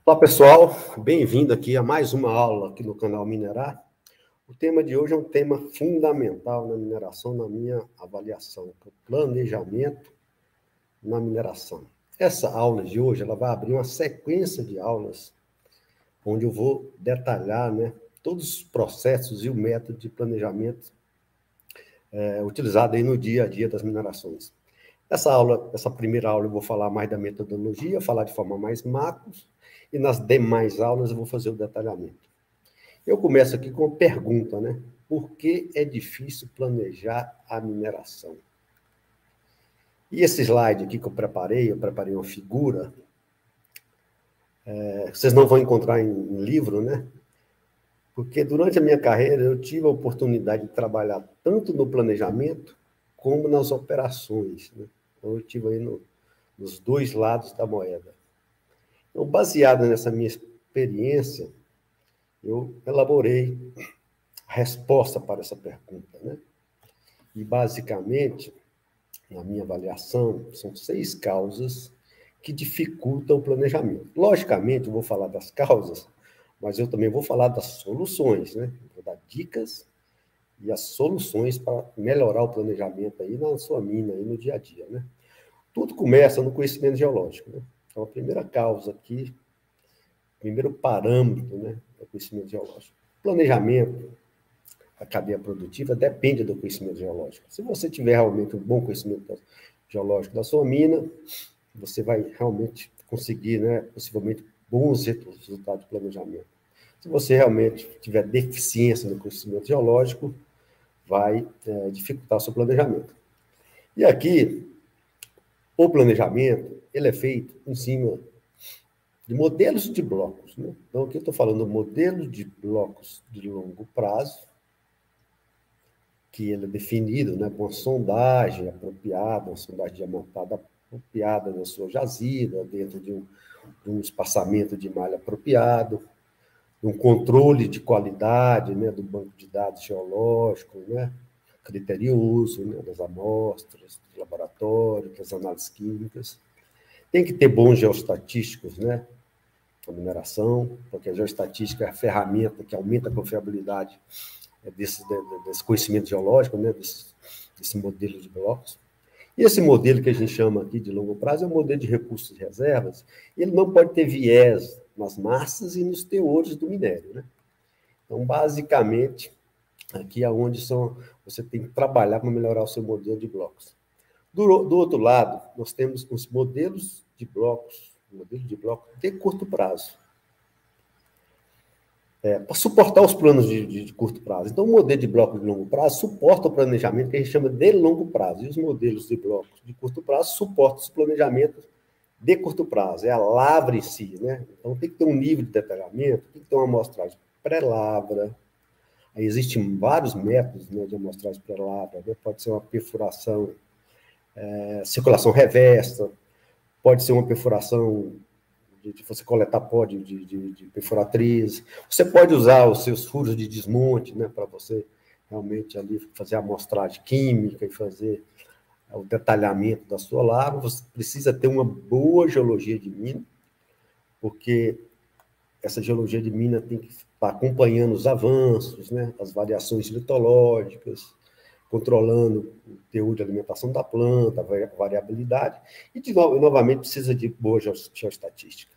Olá, pessoal. Bem-vindo aqui a mais uma aula aqui no canal Minerar. O tema de hoje é um tema fundamental na mineração, na minha avaliação, que é o planejamento na mineração. Essa aula de hoje ela vai abrir uma sequência de aulas onde eu vou detalhar, todos os processos e o método de planejamento utilizado aí no dia a dia das minerações. Essa primeira aula eu vou falar mais da metodologia, falar de forma mais macro, e nas demais aulas eu vou fazer o detalhamento. Eu começo aqui com uma pergunta, Por que é difícil planejar a mineração? E esse slide aqui que eu preparei uma figura, vocês não vão encontrar em livro, Porque durante a minha carreira eu tive a oportunidade de trabalhar tanto no planejamento como nas operações, Então eu tive aí nos dois lados da moeda. Então, baseado nessa minha experiência, eu elaborei a resposta para essa pergunta, E, basicamente, na minha avaliação, são 6 causas que dificultam o planejamento. Logicamente, eu vou falar das causas, mas eu também vou falar das soluções, Vou dar dicas e as soluções para melhorar o planejamento aí na sua mina, aí no dia a dia, Tudo começa no conhecimento geológico, Então, a primeira causa aqui, o primeiro parâmetro, é o conhecimento geológico. Planejamento, a cadeia produtiva, depende do conhecimento geológico. Se você tiver realmente um bom conhecimento geológico da sua mina, você vai realmente conseguir, possivelmente, bons resultados de planejamento. Se você realmente tiver deficiência no conhecimento geológico, vai dificultar o seu planejamento. E aqui, o planejamento, ele é feito em cima de modelos de blocos, Então, aqui eu estou falando de modelos de blocos de longo prazo, que ele é definido com uma sondagem apropriada, uma sondagem diamantada apropriada na sua jazida, dentro de um espaçamento de malha apropriado, um controle de qualidade do banco de dados geológico, criterioso, das amostras, do laboratório, das análises químicas. Tem que ter bons geoestatísticos, na mineração, porque a geoestatística é a ferramenta que aumenta a confiabilidade desse conhecimento geológico, desse modelo de blocos. E esse modelo que a gente chama aqui de longo prazo é um modelo de recursos e reservas. Ele não pode ter viés nas massas e nos teores do minério, Então, basicamente, aqui é onde você tem que trabalhar para melhorar o seu modelo de blocos. Do outro lado, nós temos os modelos de blocos, modelo de bloco de curto prazo. Para suportar os planos de curto prazo. Então, o modelo de bloco de longo prazo suporta o planejamento que a gente chama de longo prazo. E os modelos de blocos de curto prazo suportam os planejamentos de curto prazo. É a lavra em si, Então, tem que ter um nível de detalhamento, tem que ter uma amostragem pré-lavra. Aí existem vários métodos de amostragem pré-lavra. Pode ser uma perfuração, circulação reversa, pode ser uma perfuração de você coletar pó de perfuratriz. Você pode usar os seus furos de desmonte, para você realmente ali fazer a amostragem química e fazer o detalhamento da sua lavra. Você precisa ter uma boa geologia de mina, porque essa geologia de mina tem que estar acompanhando os avanços, as variações litológicas, controlando o teor de alimentação da planta, a variabilidade, e novamente precisa de boa geoestatística.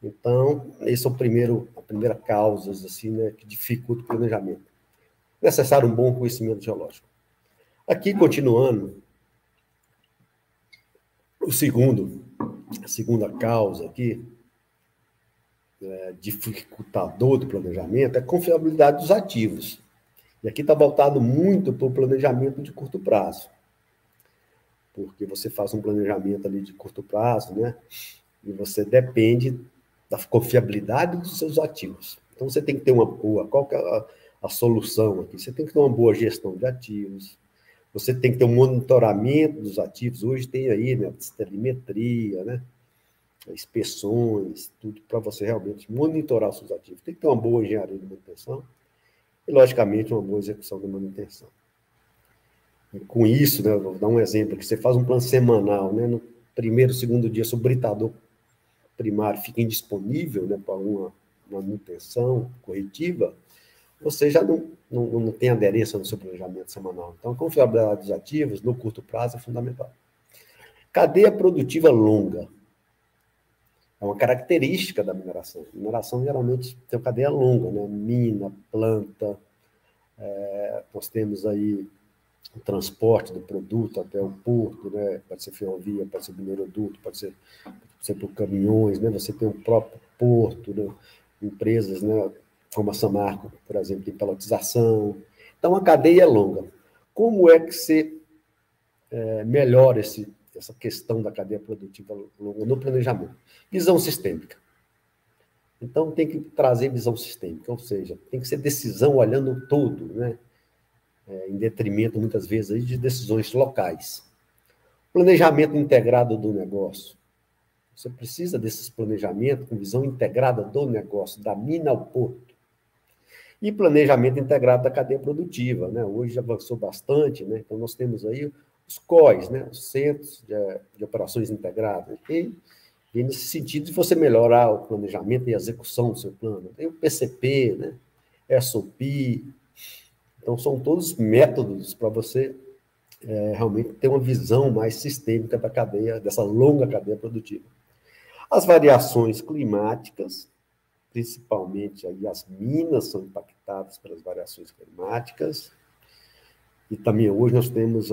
Então, esse é a primeira causa assim, que dificulta o planejamento. Necessário um bom conhecimento geológico. Aqui, continuando, a segunda causa aqui, dificultador do planejamento, é a confiabilidade dos ativos. E aqui está voltado muito para o planejamento de curto prazo. Porque você faz um planejamento ali de curto prazo, E você depende da confiabilidade dos seus ativos. Então, você tem que ter uma boa... Qual que é a solução aqui? Você tem que ter uma boa gestão de ativos, você tem que ter um monitoramento dos ativos. Hoje tem aí, telemetria, inspeções, tudo para você realmente monitorar os seus ativos. Tem que ter uma boa engenharia de manutenção e, logicamente, uma boa execução da manutenção. E com isso, vou dar um exemplo aqui. Você faz um plano semanal, no primeiro, segundo dia, sobre o britador primário fica indisponível, né, para uma manutenção corretiva, você já não tem aderência no seu planejamento semanal. Então, a confiabilidade dos ativos, no curto prazo, é fundamental. Cadeia produtiva longa. É uma característica da mineração. A mineração, geralmente, tem uma cadeia longa, né? Mina, planta, nós temos aí o transporte do produto até o porto, né? Pode ser ferrovia, pode ser mineroduto, pode ser por caminhões, né? Você tem o próprio porto, né? Empresas, né? Como a Samarco, por exemplo, tem pelotização. Então, a cadeia é longa. Como é que você melhora essa questão da cadeia produtiva longa no planejamento? Visão sistêmica. Então, tem que trazer visão sistêmica, ou seja, tem que ser decisão olhando o todo, né? Em detrimento, muitas vezes, aí, de decisões locais. Planejamento integrado do negócio. Você precisa desses planejamentos com visão integrada do negócio, da mina ao porto. E planejamento integrado da cadeia produtiva, né? Hoje já avançou bastante, né? Então, nós temos aí os COIs, né? Os Centros de Operações Integradas. E nesse sentido de você melhorar o planejamento e a execução do seu plano. Tem o PCP, né? SOP. Então, são todos métodos para você realmente ter uma visão mais sistêmica da cadeia, dessa longa cadeia produtiva. As variações climáticas, principalmente aí as minas são impactadas pelas variações climáticas, e também hoje nós temos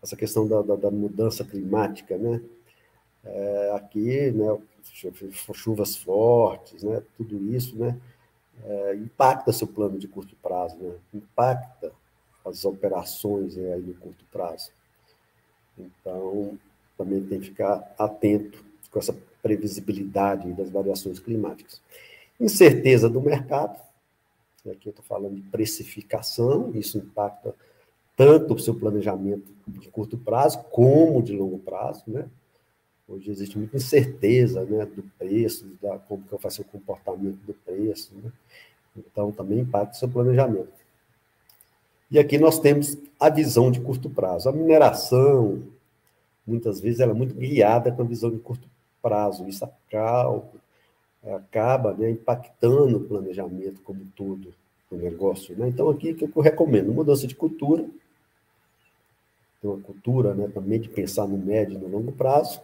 essa questão da mudança climática, né? Aqui, né, chuvas fortes, né? Tudo isso, né? Impacta seu plano de curto prazo, né? Impacta as operações, né, aí no curto prazo. Então, também tem que ficar atento com essa previsibilidade das variações climáticas. Incerteza do mercado, aqui eu estou falando de precificação, isso impacta tanto o seu planejamento de curto prazo como de longo prazo, né? Hoje existe muita incerteza, né, do preço, como que vai ser o comportamento do preço, né? Então, também impacta o seu planejamento. E aqui nós temos a visão de curto prazo. A mineração, muitas vezes, ela é muito guiada com a visão de curto prazo. Isso acaba, né, impactando o planejamento como um todo do negócio, né? Então, aqui, o que eu recomendo? Mudança de cultura. Tem uma cultura, né, também de pensar no médio e no longo prazo.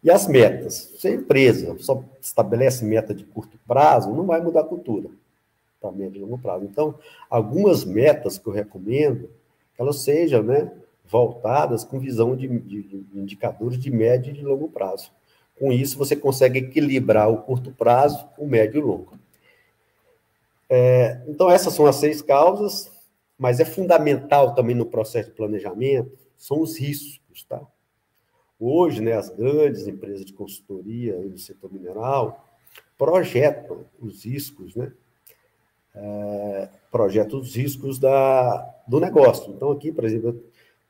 E as metas. Se a empresa só estabelece meta de curto prazo, não vai mudar a cultura para médio e longo prazo. Então, algumas metas que eu recomendo, elas sejam, né, voltadas com visão de indicadores de médio e de longo prazo. Com isso, você consegue equilibrar o curto prazo, o médio e o longo. Então, essas são as 6 causas, mas é fundamental também no processo de planejamento, são os riscos, tá? Hoje, né, as grandes empresas de consultoria do setor mineral projetam os riscos, né? Projetam os riscos do negócio. Então, aqui, por exemplo,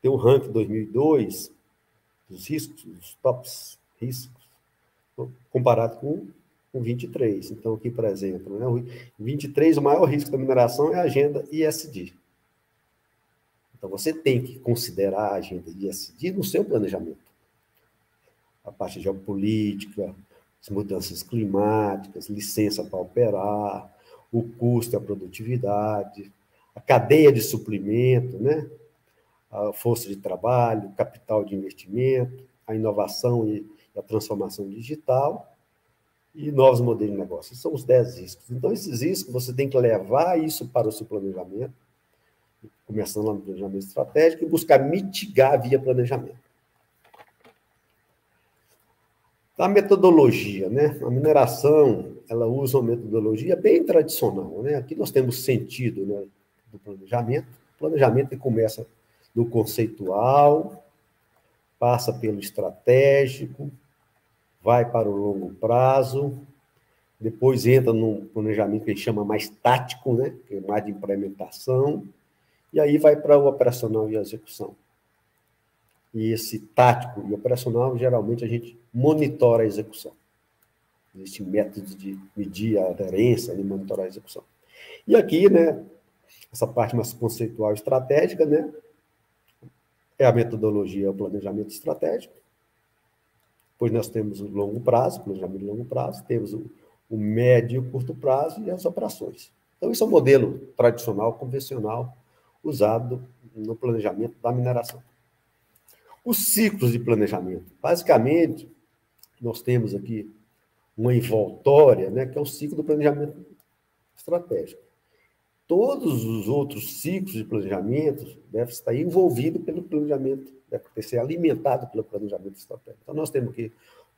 tem o ranking 2002 dos riscos, dos tops riscos, comparado com 23. Então, aqui, por exemplo, né, o 23, o maior risco da mineração é a agenda ESG. Então, você tem que considerar a agenda ESG no seu planejamento. A parte geopolítica, as mudanças climáticas, licença para operar, o custo e a produtividade, a cadeia de suprimento, né? A força de trabalho, o capital de investimento, a inovação e a transformação digital e novos modelos de negócio. Esses são os 10 riscos. Então, esses riscos, você tem que levar isso para o seu planejamento, começando lá no planejamento estratégico, e buscar mitigar via planejamento. A metodologia, né? A mineração, ela usa uma metodologia bem tradicional, né? Aqui nós temos sentido, né, do planejamento. O planejamento começa do conceitual, passa pelo estratégico, vai para o longo prazo, depois entra num planejamento que a gente chama mais tático, né? Que é mais de implementação, e aí vai para o operacional e a execução. E esse tático e operacional, geralmente, a gente monitora a execução. Existem métodos de medir a aderência e monitorar a execução. E aqui, né, essa parte mais conceitual e estratégica, né, é a metodologia, o planejamento estratégico. Depois nós temos o longo prazo, planejamento de longo prazo, temos o médio e o curto prazo e as operações. Então, isso é um modelo tradicional, convencional, usado no planejamento da mineração. Os ciclos de planejamento. Basicamente, nós temos aqui uma envoltória, né, que é o ciclo do planejamento estratégico. Todos os outros ciclos de planejamento devem estar envolvidos pelo planejamento, deve ser alimentado pelo planejamento estratégico. Então, nós temos aqui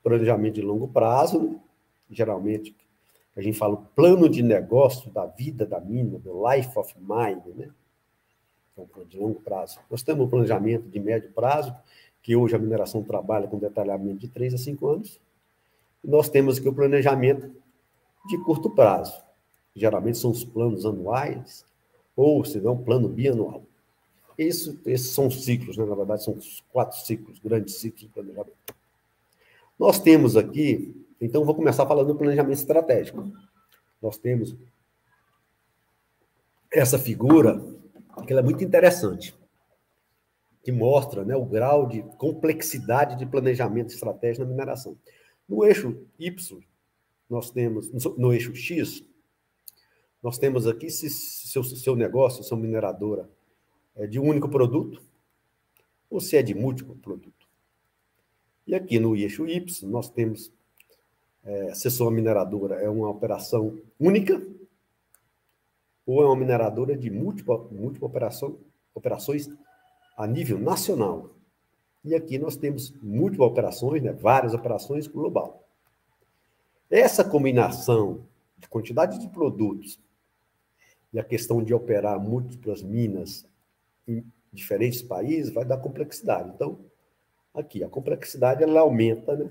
planejamento de longo prazo, né? Geralmente, a gente fala o plano de negócio da vida da mina, do life of mine, né? Então, de longo prazo. Nós temos o planejamento de médio prazo, que hoje a mineração trabalha com detalhamento de 3 a 5 anos. E nós temos aqui o planejamento de curto prazo. Geralmente são os planos anuais, ou, se não, plano bianual. Esses são ciclos, né? Na verdade, são 4 ciclos, grandes ciclos de planejamento. Nós temos aqui, então, vou começar falando do planejamento estratégico. Nós temos essa figura, que ela é muito interessante, que mostra, né, o grau de complexidade de planejamento estratégico na mineração. No eixo Y, nós temos, no eixo X, nós temos aqui se seu negócio, sua mineradora, é de um único produto ou se é de múltiplo produto. E aqui no eixo Y, nós temos se a sua mineradora é uma operação única ou é uma mineradora de múltipla operações a nível nacional. E aqui nós temos múltiplas operações, né, várias operações global. Essa combinação de quantidade de produtos e a questão de operar múltiplas minas em diferentes países vai dar complexidade. Então, aqui, a complexidade ela aumenta, né,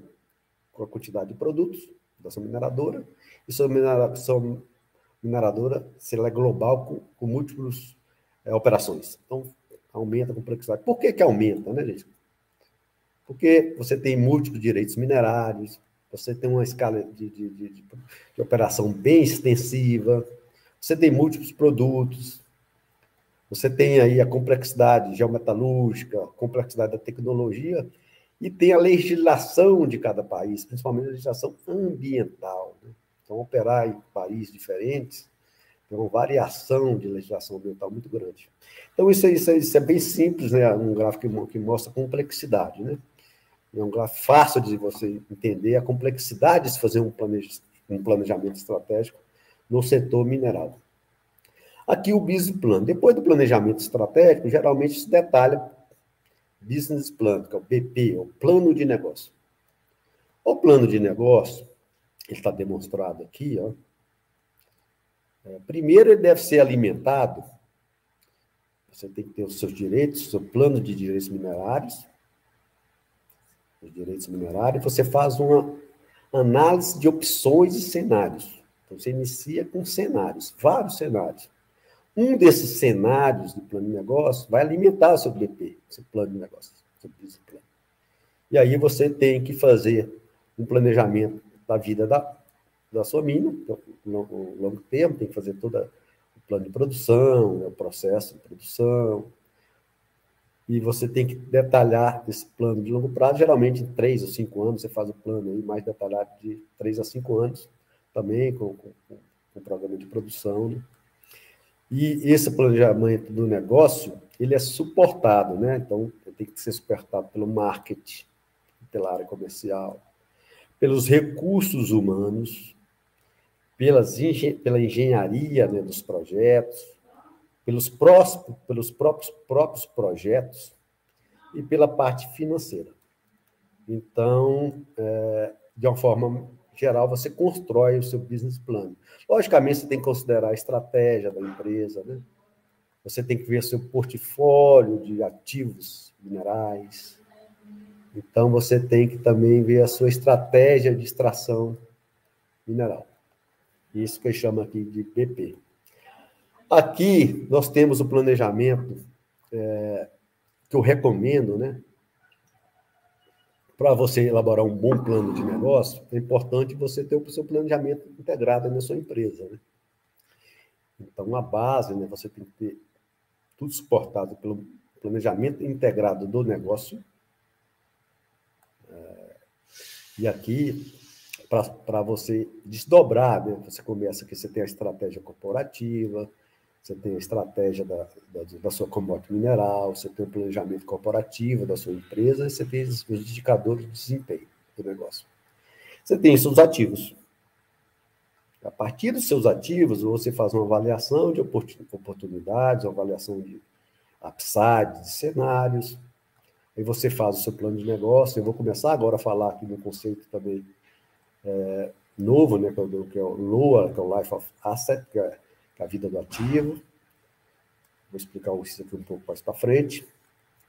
com a quantidade de produtos da sua mineradora, e sua mineradora, se ela é global, com múltiplas operações. Então, aumenta a complexidade. Por que aumenta, né, gente? Porque você tem múltiplos direitos minerários, você tem uma escala de operação bem extensiva, você tem múltiplos produtos, você tem aí a complexidade geometalúrgica, a complexidade da tecnologia, e tem a legislação de cada país, principalmente a legislação ambiental, né? Então, operar em países diferentes tem uma variação de legislação ambiental muito grande. Então, isso é bem simples, né? Um gráfico que mostra a complexidade, né? É um gráfico fácil de você entender a complexidade de se fazer um planejamento estratégico no setor mineral. Aqui o business plan. Depois do planejamento estratégico, geralmente se detalha business plan, que é o BP, o plano de negócio. O plano de negócio, ele está demonstrado aqui, ó. Primeiro, ele deve ser alimentado, você tem que ter os seus direitos, o seu plano de direitos minerários, você faz uma análise de opções e cenários. Então, você inicia com cenários, vários cenários. Um desses cenários do plano de negócio vai alimentar o seu BP, seu plano de negócio, seu business plan. E aí você tem que fazer um planejamento da vida da sua mina, no longo termo, tem que fazer todo o plano de produção, o processo de produção, e você tem que detalhar esse plano de longo prazo, geralmente em 3 ou 5 anos, você faz o plano aí mais detalhado de 3 a 5 anos, também com o programa de produção, né? E esse planejamento do negócio, ele é suportado, né? Então, tem que ser suportado pelo marketing, pela área comercial, pelos recursos humanos, pela engenharia, né, dos projetos, pelos próprios projetos e pela parte financeira. Então, de uma forma geral, você constrói o seu business plan. Logicamente, você tem que considerar a estratégia da empresa, né? Você tem que ver seu portfólio de ativos minerais. Então, você tem que também ver a sua estratégia de extração mineral. Isso que eu chamo aqui de BP. Aqui, nós temos o planejamento que eu recomendo, né? Para você elaborar um bom plano de negócio, é importante você ter o seu planejamento integrado na sua empresa, né? Então, a base, né? Você tem que ter tudo suportado pelo planejamento integrado do negócio, E aqui, para você desdobrar, né? Você começa aqui, você tem a estratégia corporativa, você tem a estratégia da sua commodity mineral, você tem o planejamento corporativo da sua empresa, e você tem os indicadores de desempenho do negócio. Você tem seus ativos. A partir dos seus ativos, você faz uma avaliação de oportunidades, uma avaliação de upside, de cenários, aí você faz o seu plano de negócio. Eu vou começar agora a falar aqui no conceito também novo, né, que é o LOA, que é o Life of Asset, que é a vida do ativo. Vou explicar isso aqui um pouco mais para frente.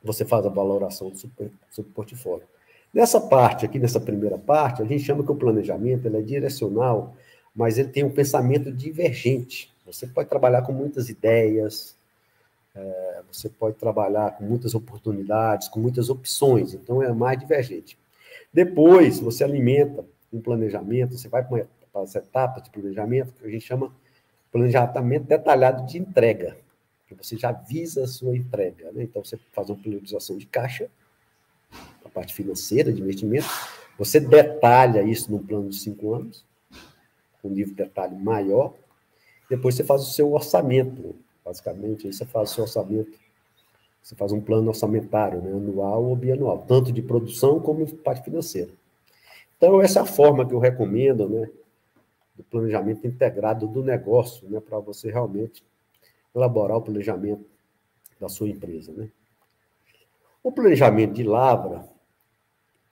Você faz a valoração do seu portfólio. Nessa parte aqui, nessa primeira parte, a gente chama que o planejamento ele é direcional, mas ele tem um pensamento divergente. Você pode trabalhar com muitas ideias, você pode trabalhar com muitas oportunidades, com muitas opções, então é mais divergente. Depois, você alimenta um planejamento, você vai para as etapas de planejamento, que a gente chama planejamento detalhado de entrega, que você já visa a sua entrega, né? Então, você faz uma priorização de caixa, a parte financeira, de investimento, você detalha isso num plano de 5 anos, com um nível de detalhe maior, depois você faz o seu orçamento, basicamente, aí você faz o seu orçamento, você faz um plano orçamentário, né, anual ou bianual, tanto de produção como de parte financeira. Então, essa é a forma que eu recomendo, né, do planejamento integrado do negócio, né, para você realmente elaborar o planejamento da sua empresa, né. O planejamento de lavra,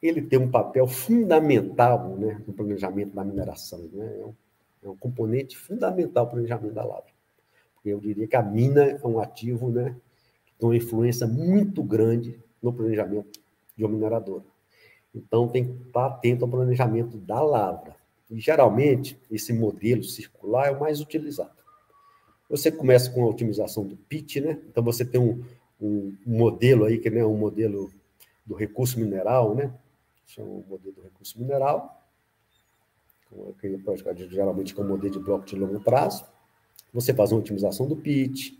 ele tem um papel fundamental, né, no planejamento da mineração, né, é um componente fundamental do planejamento da lavra. Eu diria que a mina é um ativo, né, que tem uma influência muito grande no planejamento de uma mineradora. Então, tem que estar atento ao planejamento da lavra. E, geralmente, esse modelo circular é o mais utilizado. Você começa com a otimização do PIT, né? Então, você tem um modelo aí, que é um modelo do recurso mineral, né? Chama o modelo do recurso mineral, que geralmente é um modelo de bloco de longo prazo. Você faz uma otimização do PIT,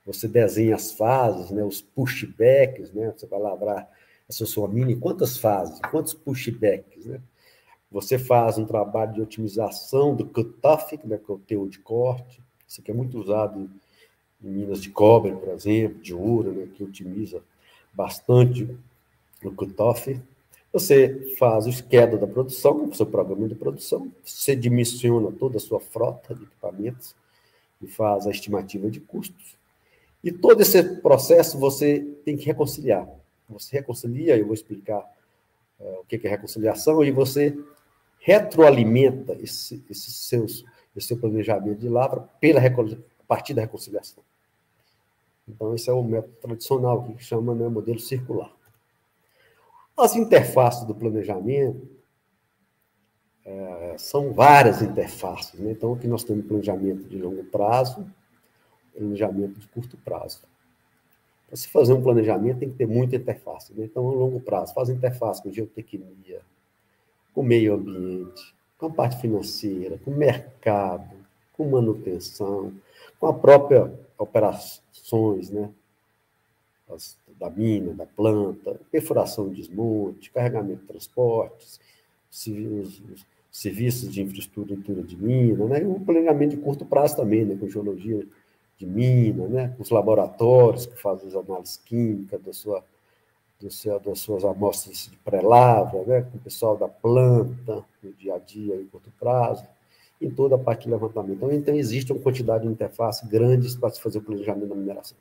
você desenha as fases, né, os pushbacks, né, você vai lavrar essa sua mina em quantas fases, quantos pushbacks, né? Você faz um trabalho de otimização do cutoff, né, que é o teor de corte. Isso aqui é muito usado em minas de cobre, por exemplo, de ouro, né, que otimiza bastante o cutoff. Você faz o schedule da produção, o seu programa de produção, você dimensiona toda a sua frota de equipamentos e faz a estimativa de custos. E todo esse processo você tem que reconciliar. Você reconcilia, eu vou explicar o que é reconciliação, e você retroalimenta esse seu planejamento de lavra a partir da reconciliação. Então, esse é o método tradicional, que chama, né, modelo circular. As interfaces do planejamento são várias interfaces, né? Então, aqui nós temos planejamento de longo prazo, planejamento de curto prazo. Para se fazer um planejamento, tem que ter muita interface, né? Então, a longo prazo, faz interface com geotecnia, com meio ambiente, com a parte financeira, com o mercado, com manutenção, com a própria operações, né? Da mina, da planta, perfuração e desmonte, carregamento de transportes, serviços de infraestrutura de mina, né? E o planejamento de curto prazo também, né? Com geologia de mina, né? Com os laboratórios que fazem as análises químicas das suas amostras de pré-lavra, né? Com o pessoal da planta, no dia a dia, em curto prazo, em toda a parte de levantamento. Então, existe uma quantidade de interfaces grandes para se fazer o planejamento da mineração.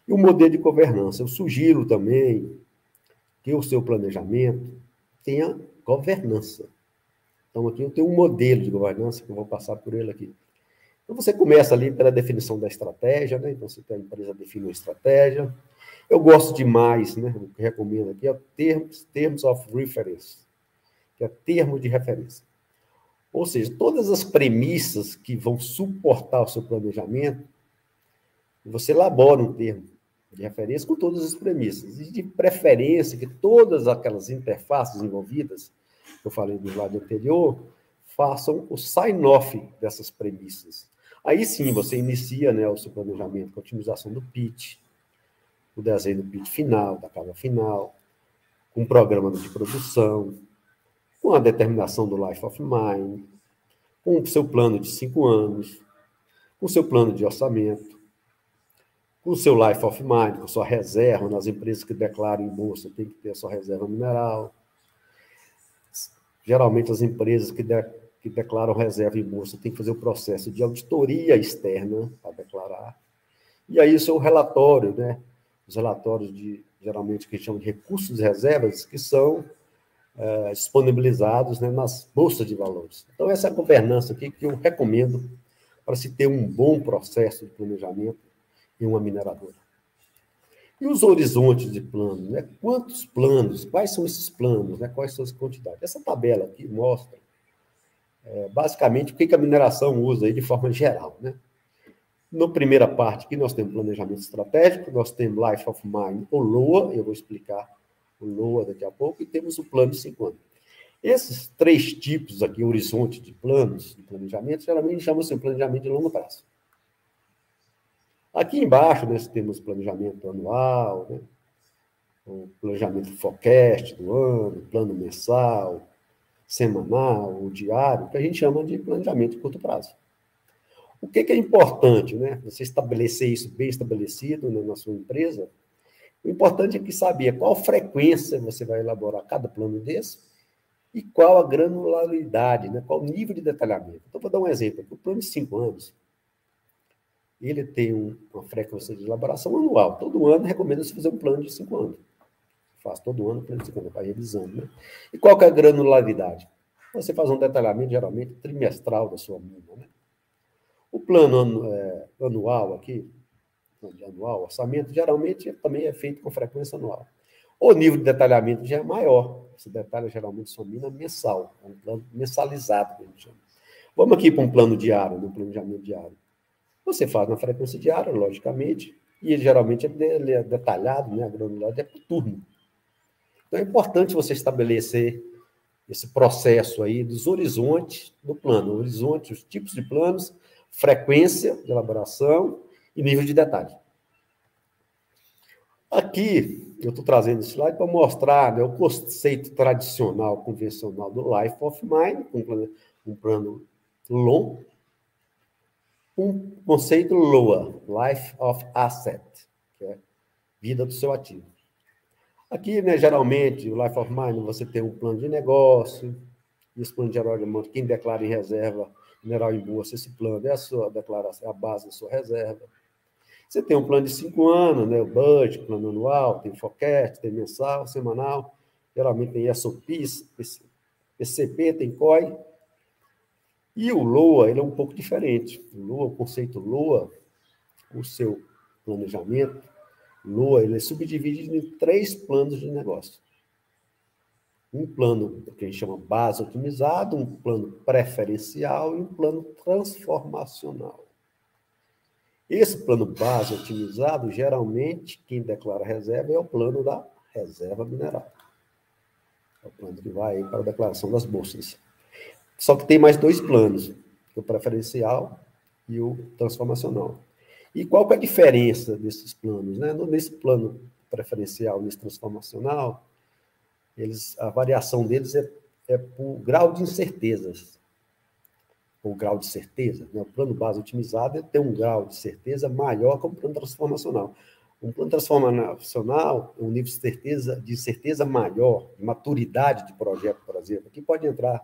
E o modelo de governança. Eu sugiro também que o seu planejamento tenha governança. Então, aqui eu tenho um modelo de governança, que eu vou passar por ele aqui. Então, você começa ali pela definição da estratégia, né? Então, você tem a empresa define uma estratégia. Eu gosto demais, né? O que recomendo aqui é terms of reference, que é termo de referência. Ou seja, todas as premissas que vão suportar o seu planejamento, você elabora um termo de referência com todas as premissas. E de preferência que todas aquelas interfaces envolvidas, que eu falei no slide anterior, façam o sign-off dessas premissas. Aí sim, você inicia, né, o seu planejamento com a otimização do pitch, o desenho do pitch final, da curva final, com um programa de produção, com a determinação do Life of Mine, com o seu plano de 5 anos, com o seu plano de orçamento, com o seu Life of Mine, com a sua reserva. Nas empresas que declaram em bolsa, tem que ter a sua reserva mineral. Geralmente, as empresas que declaram reserva em bolsa têm que fazer o processo de auditoria externa para declarar. E aí, o seu relatório, né? Os relatórios, geralmente, que a gente chama de recursos de reservas, que são disponibilizados, né, nas bolsas de valores. Então, essa é a governança aqui que eu recomendo para se ter um bom processo de planejamento em uma mineradora. E os horizontes de plano, né? Quantos planos? Quais são esses planos? Né? Quais são as quantidades? Essa tabela aqui mostra, basicamente, o que a mineração usa aí de forma geral. Né? Na primeira parte aqui, nós temos planejamento estratégico, nós temos Life of Mine, ou LOA, eu vou explicar o LOA daqui a pouco, e temos o plano de 5 anos. Esses 3 tipos aqui, horizonte de planos, de planejamento, geralmente chamam-se planejamento de longo prazo. Aqui embaixo, né, temos planejamento anual, né, o planejamento forecast do ano, plano mensal, semanal, o diário, que a gente chama de planejamento de curto prazo. O que é importante, né? Você estabelecer isso bem estabelecido, né, na sua empresa. O importante é que saber qual frequência você vai elaborar cada plano desse e qual a granularidade, né? Qual o nível de detalhamento. Então, vou dar um exemplo. O plano de 5 anos, ele tem uma frequência de elaboração anual. Todo ano recomenda-se fazer um plano de 5 anos. Faz todo ano um plano de 5 anos, vai revisando. Né? E qual que é a granularidade? Você faz um detalhamento, geralmente, trimestral da sua mina. Né? O plano anual aqui, anual, orçamento, geralmente também é feito com frequência anual. O nível de detalhamento já é maior. Você detalha geralmente sua mina mensal, um plano mensalizado, que a gente chama. Vamos aqui para um plano diário, um planejamento diário. Você faz na frequência diária, logicamente, e ele geralmente é detalhado, né? A granularidade é por turno. Então é importante você estabelecer esse processo aí dos horizontes do plano, horizonte, os tipos de planos, frequência de elaboração e nível de detalhe. Aqui, eu estou trazendo esse slide para mostrar, né, o conceito tradicional, convencional do Life of Mine, um plano long, um conceito LOA, Life of Asset, que é vida do seu ativo. Aqui, né, geralmente, o Life of Mine, você tem um plano de negócio, e esse plano de negócio, quem declara em reserva mineral em bolsa, esse plano é a sua declaração, é a base da sua reserva. Você tem um plano de 5 anos, né, o budget, plano anual, tem forecast, tem mensal, semanal, geralmente tem SOP, PCP, tem COI. E o LOA, ele é um pouco diferente. O LOA, o conceito LOA, o seu planejamento, LOA, ele é subdividido em 3 planos de negócio. Um plano que a gente chama base otimizado, um plano preferencial e um plano transformacional. Esse plano base otimizado, geralmente, quem declara reserva é o plano da reserva mineral. É o plano que vai para a declaração das bolsas. Só que tem mais 2 planos, o preferencial e o transformacional. E qual que é a diferença desses planos? Né? Nesse plano preferencial, nesse transformacional, a variação deles é por grau de incertezas, ou grau de certeza. Né? O plano base otimizado tem um grau de certeza maior que o plano transformacional. Um plano transformacional é um nível de certeza maior, de maturidade de projeto, por exemplo. Aqui pode entrar,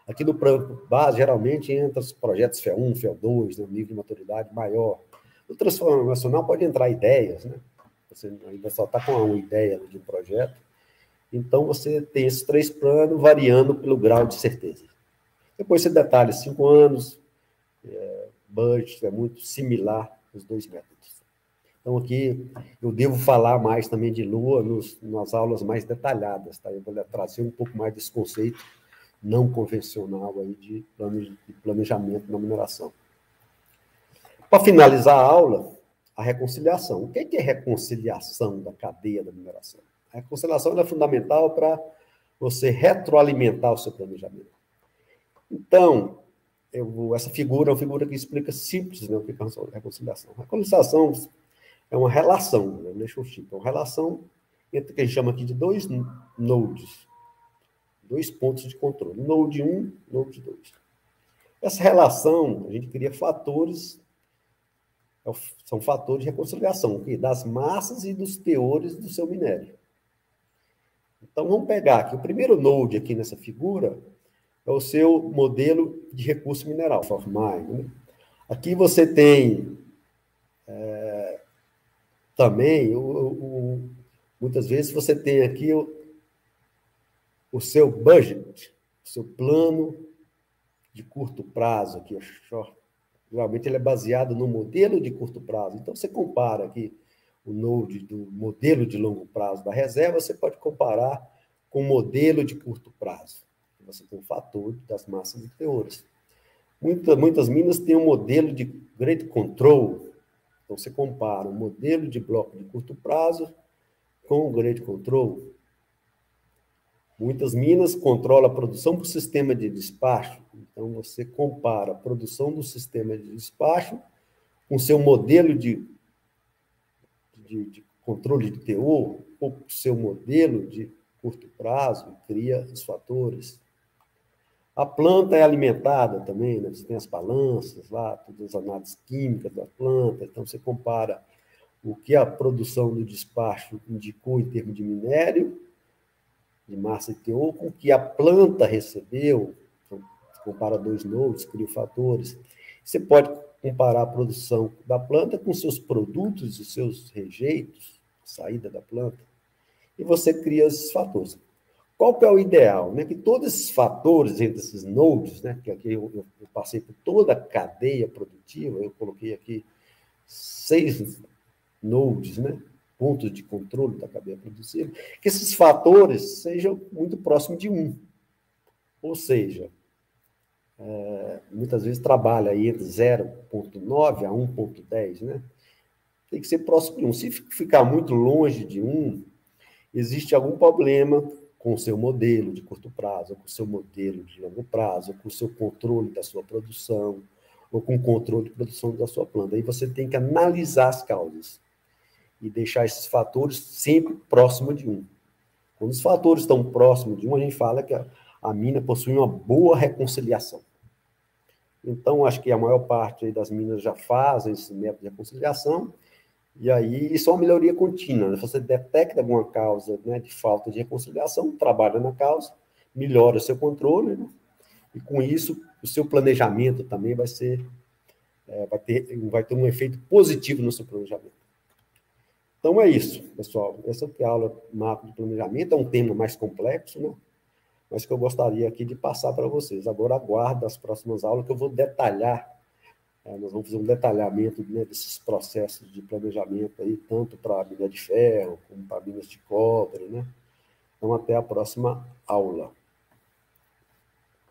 aqui no plano base, geralmente entra os projetos FE1, FE2, né? Um nível de maturidade maior. No transformacional pode entrar ideias, né? Você ainda só está com uma ideia de um projeto. Então, você tem esses 3 planos variando pelo grau de certeza. Depois você detalha 5 anos, budget, é muito similar os 2 métodos. Então, aqui eu devo falar mais também de LOA nas aulas mais detalhadas, tá? Eu vou trazer um pouco mais desse conceito não convencional aí de planejamento na mineração. Para finalizar a aula, a reconciliação. O que é reconciliação da cadeia da mineração? A reconciliação é fundamental para você retroalimentar o seu planejamento. Então, essa figura é uma figura que explica simples, né, o que é a reconciliação. A reconciliação é uma relação, né, relationship, é uma relação entre o que a gente chama aqui de 2 nodes. 2 pontos de controle, Node 1, Node 2. Essa relação, a gente cria fatores, são fatores de reconciliação, das massas e dos teores do seu minério. Então, vamos pegar aqui, o primeiro node aqui nessa figura é o seu modelo de recurso mineral, Mine, né? Aqui você tem também, muitas vezes você tem aqui o seu budget, o seu plano de curto prazo, aqui, geralmente ele é baseado no modelo de curto prazo. Então, você compara aqui o node do modelo de longo prazo da reserva, você pode comparar com o modelo de curto prazo. Você tem um fator das massas e teores. Muitas minas têm um modelo de grade control. Então, você compara o modelo de bloco de curto prazo com o grade control. Muitas minas controlam a produção por sistema de despacho. Então, você compara a produção do sistema de despacho com seu modelo de controle de teor, ou seu modelo de curto prazo, cria os fatores. A planta é alimentada também, né? Você tem as balanças lá, todas as análises químicas da planta, então você compara o que a produção do despacho indicou em termos de minério, de massa e teor, com o que a planta recebeu, então, você compara 2 nodes, cria fatores. Você pode comparar a produção da planta com seus produtos e seus rejeitos, saída da planta, e você cria esses fatores. Qual que é o ideal? Né? Que todos esses fatores entre esses nodes, né? Que aqui eu passei por toda a cadeia produtiva, eu coloquei aqui 6 nodes, né? Pontos de controle da cadeia produtiva, que esses fatores sejam muito próximos de 1. Ou seja, muitas vezes trabalha aí entre 0,9 a 1,10, né? Tem que ser próximo de 1. Se ficar muito longe de 1, existe algum problema com o seu modelo de curto prazo, ou com o seu modelo de longo prazo, ou com o seu controle da sua produção, ou com o controle de produção da sua planta. Aí você tem que analisar as causas e deixar esses fatores sempre próximos de 1. Quando os fatores estão próximos de 1, a gente fala que a mina possui uma boa reconciliação. Então, acho que a maior parte das minas já fazem esse método de reconciliação, e aí isso é uma melhoria contínua. Você detecta alguma causa, né, de falta de reconciliação, trabalha na causa, melhora o seu controle, né, e com isso o seu planejamento também vai ter um efeito positivo no seu planejamento. Então é isso, pessoal. Essa é a aula macro de planejamento, é um tema mais complexo, né, mas que eu gostaria aqui de passar para vocês. Agora aguardo as próximas aulas que eu vou detalhar. Nós vamos fazer um detalhamento, né, desses processos de planejamento aí, tanto para a mina de ferro, como para minas de cobre, né? Então, até a próxima aula.